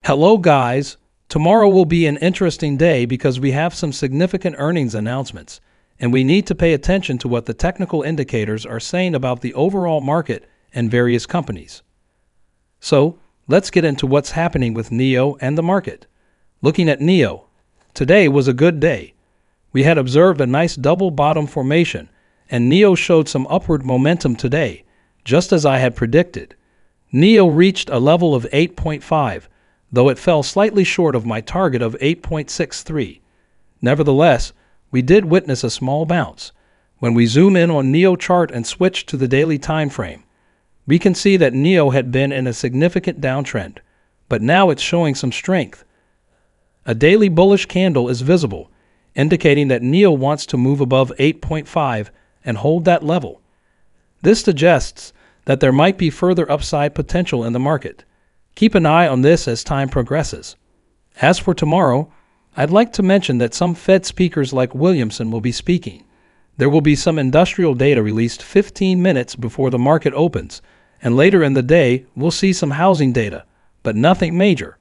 Hello guys, tomorrow will be an interesting day because we have some significant earnings announcements, and we need to pay attention to what the technical indicators are saying about the overall market and various companies. So, let's get into what's happening with NIO and the market. Looking at NIO, today was a good day. We had observed a nice double bottom formation, and NIO showed some upward momentum today, just as I had predicted. NIO reached a level of 8.5, though it fell slightly short of my target of 8.63. Nevertheless, we did witness a small bounce. When we zoom in on NIO chart and switch to the daily time frame, we can see that NIO had been in a significant downtrend, but now it's showing some strength. A daily bullish candle is visible, indicating that NIO wants to move above 8.5 and hold that level. This suggests that there might be further upside potential in the market. Keep an eye on this as time progresses. As for tomorrow, I'd like to mention that some Fed speakers like Williamson will be speaking. There will be some industrial data released 15 minutes before the market opens, and later in the day we'll see some housing data, but nothing major.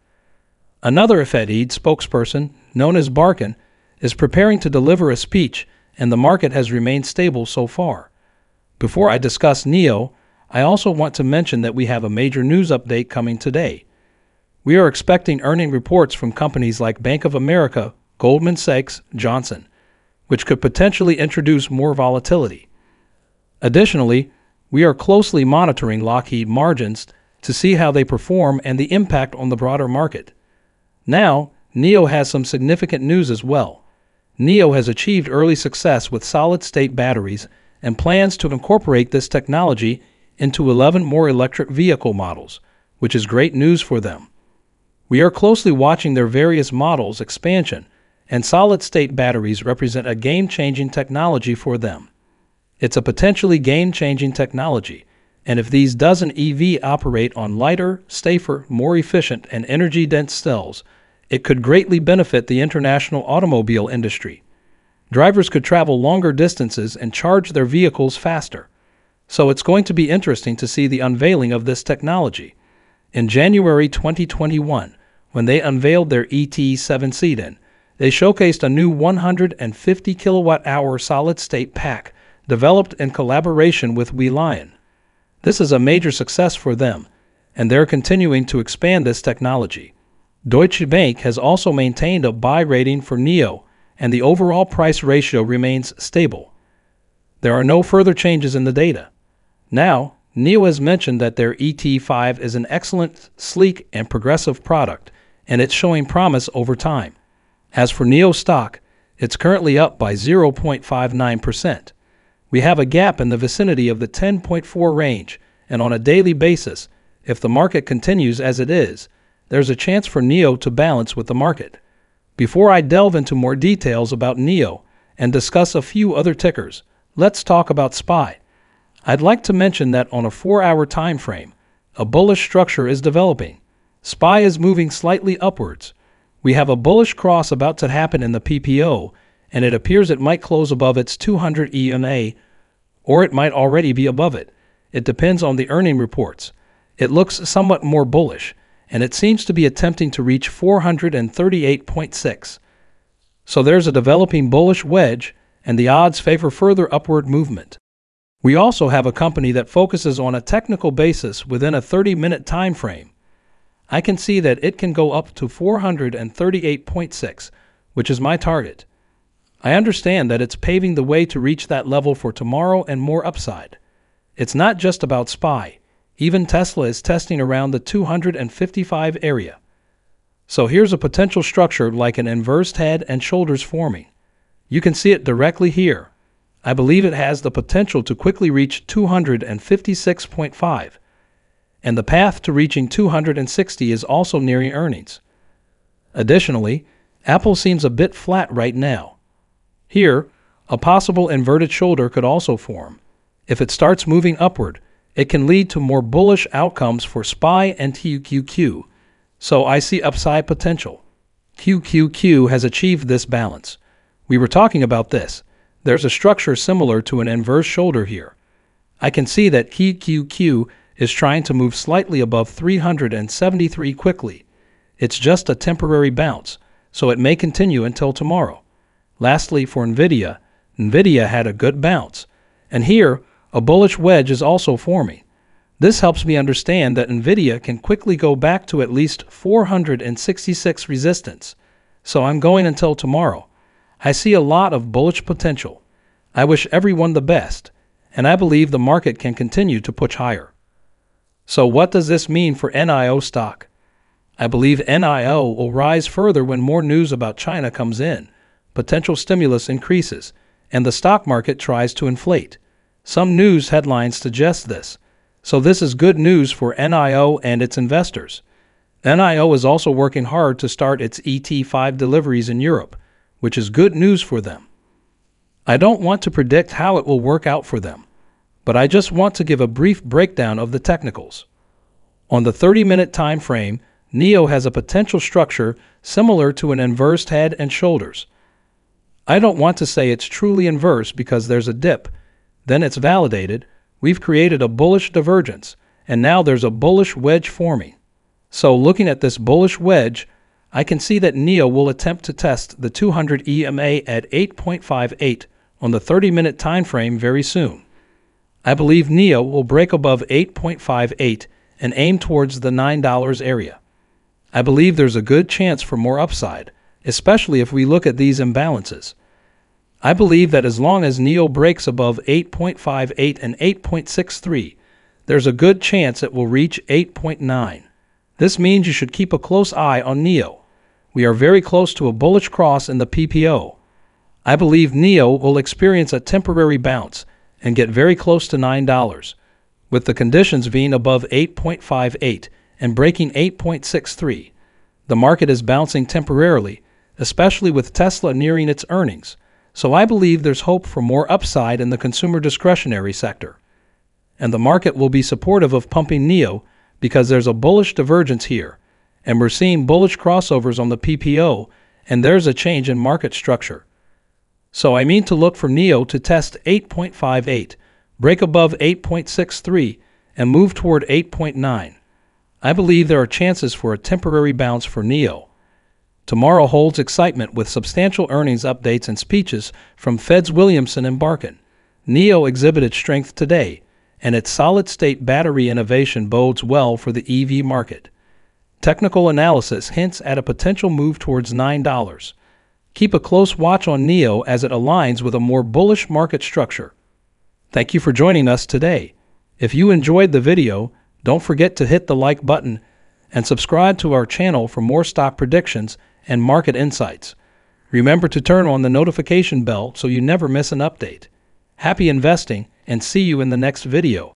Another Fed spokesperson, known as Barkin, is preparing to deliver a speech, and the market has remained stable so far. Before I discuss NIO, I also want to mention that we have a major news update coming today. We are expecting earning reports from companies like Bank of America, Goldman Sachs, Johnson, which could potentially introduce more volatility. Additionally, we are closely monitoring Lockheed margins to see how they perform and the impact on the broader market. Now, NIO has some significant news as well. NIO has achieved early success with solid-state batteries and plans to incorporate this technology into 11 more electric vehicle models, which is great news for them. We are closely watching their various models' expansion, and solid-state batteries represent a game-changing technology for them. It's a potentially game-changing technology, and if these dozen EV operate on lighter, safer, more efficient, and energy-dense cells, it could greatly benefit the international automobile industry. Drivers could travel longer distances and charge their vehicles faster. So it's going to be interesting to see the unveiling of this technology. In January 2021, when they unveiled their ET7 sedan, they showcased a new 150 kilowatt-hour solid-state pack developed in collaboration with Lion. This is a major success for them, and they're continuing to expand this technology. Deutsche Bank has also maintained a buy rating for NIO, and the overall price ratio remains stable. There are no further changes in the data. Now, NIO has mentioned that their ET5 is an excellent, sleek, and progressive product, and it's showing promise over time. As for NIO stock, it's currently up by 0.59%. We have a gap in the vicinity of the 10.4 range, and on a daily basis, if the market continues as it is, there's a chance for NIO to balance with the market. Before I delve into more details about NIO and discuss a few other tickers, let's talk about SPY. I'd like to mention that on a 4-hour time frame, a bullish structure is developing. SPY is moving slightly upwards. We have a bullish cross about to happen in the PPO, and it appears it might close above its 200 EMA, or it might already be above it. It depends on the earning reports. It looks somewhat more bullish, and it seems to be attempting to reach 438.6. So there's a developing bullish wedge, and the odds favor further upward movement. We also have a company that focuses on a technical basis within a 30-minute time frame. I can see that it can go up to 438.6, which is my target. I understand that it's paving the way to reach that level for tomorrow and more upside. It's not just about SPY. Even Tesla is testing around the 255 area. So here's a potential structure like an inverse head and shoulders forming. You can see it directly here. I believe it has the potential to quickly reach 256.5, and the path to reaching 260 is also nearing earnings. Additionally, Apple seems a bit flat right now. Here, a possible inverted shoulder could also form. If it starts moving upward, it can lead to more bullish outcomes for SPY and QQQ, so I see upside potential. QQQ has achieved this balance. We were talking about this. There's a structure similar to an inverse shoulder here. I can see that QQQ is trying to move slightly above 373 quickly. It's just a temporary bounce, so it may continue until tomorrow. Lastly, for NVIDIA had a good bounce, and here a bullish wedge is also forming. This helps me understand that NVIDIA can quickly go back to at least 466 resistance, so I'm going until tomorrow. I see a lot of bullish potential. I wish everyone the best, and I believe the market can continue to push higher. So what does this mean for NIO stock? I believe NIO will rise further when more news about China comes in, potential stimulus increases, and the stock market tries to inflate. Some news headlines suggest this, so this is good news for NIO and its investors. NIO is also working hard to start its ET5 deliveries in Europe, which is good news for them. I don't want to predict how it will work out for them, but I just want to give a brief breakdown of the technicals. On the 30-minute time frame, NIO has a potential structure similar to an inverse head and shoulders. I don't want to say it's truly inverse because there's a dip, then it's validated, we've created a bullish divergence, and now there's a bullish wedge forming. So looking at this bullish wedge, I can see that NIO will attempt to test the 200 EMA at 8.58 on the 30-minute time frame very soon. I believe NIO will break above 8.58 and aim towards the $9 area. I believe there's a good chance for more upside, especially if we look at these imbalances. I believe that as long as NIO breaks above 8.58 and 8.63, there's a good chance it will reach 8.9. This means you should keep a close eye on NIO. We are very close to a bullish cross in the PPO. I believe NIO will experience a temporary bounce and get very close to $9, with the conditions being above 8.58 and breaking 8.63. The market is bouncing temporarily, especially with Tesla nearing its earnings, so I believe there's hope for more upside in the consumer discretionary sector. And the market will be supportive of pumping NIO because there's a bullish divergence here, and we're seeing bullish crossovers on the PPO, and there's a change in market structure. So I mean to look for NIO to test 8.58, break above 8.63, and move toward 8.9. I believe there are chances for a temporary bounce for NIO. Tomorrow holds excitement with substantial earnings updates and speeches from Feds Williamson and Barkin. NIO exhibited strength today, and its solid-state battery innovation bodes well for the EV market. Technical analysis hints at a potential move towards $9. Keep a close watch on NIO as it aligns with a more bullish market structure. Thank you for joining us today. If you enjoyed the video, don't forget to hit the like button and subscribe to our channel for more stock predictions and market insights. Remember to turn on the notification bell so you never miss an update. Happy investing, and see you in the next video.